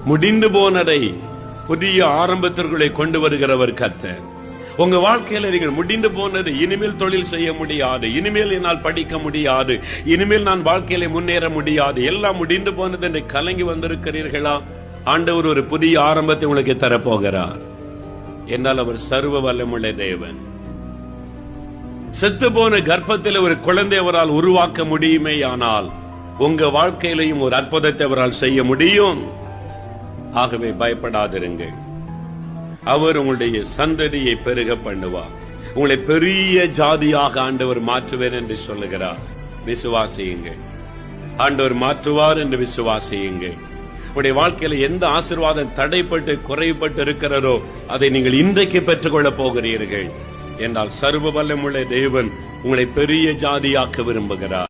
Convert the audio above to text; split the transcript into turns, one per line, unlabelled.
முடிந்து போனதை புதிய ஆரம்பத்திற்குள்ளே கொண்டு வருகிறவர் கர்த்தர். உங்க வாழ்க்கையில நீங்கள் முடிந்து போனது, இனிமேல் தொழில் செய்ய முடியாது, இனிமேல் என்னால் படிக்க முடியாது, இனிமேல் நான் வாழ்க்கையில முன்னேற முடியாது, எல்லாம் முடிந்து போனது என்று கலங்கி வந்திருக்கிறீர்களா? ஆண்டவர் ஒரு புதிய ஆரம்பத்தை உங்களுக்கு தரப்போகிறார். என்னால் அவர் சர்வ வல்லமுள்ள தேவன். செத்து போன கர்ப்பத்தில் ஒரு குழந்தை அவரால் உருவாக்க முடியுமே, ஆனால் உங்க வாழ்க்கையிலையும் ஒரு அற்புதத்தை அவரால் செய்ய முடியும். ஆகவே பயப்படாதிருங்கள். அவர் உங்களுடைய சந்ததியை பெருக பண்ணுவார். உங்களை பெரிய ஜாதியாக ஆண்டவர் மாற்றுவேன் என்று சொல்லுகிறார். விசுவாசியுங்கள். ஆண்டவர் மாற்றுவார் என்று விசுவாசியுங்கள். உங்களுடைய வாழ்க்கையில எந்த ஆசீர்வாதம் தடைப்பட்டு குறைபட்டு இருக்கிறதோ அதை நீங்கள் இன்றைக்கு பெற்றுக்கொள்ள போகிறீர்கள். என்றால் சர்வ வல்லமுள்ள தேவன் உங்களை பெரிய ஜாதியாக்க விரும்புகிறார்.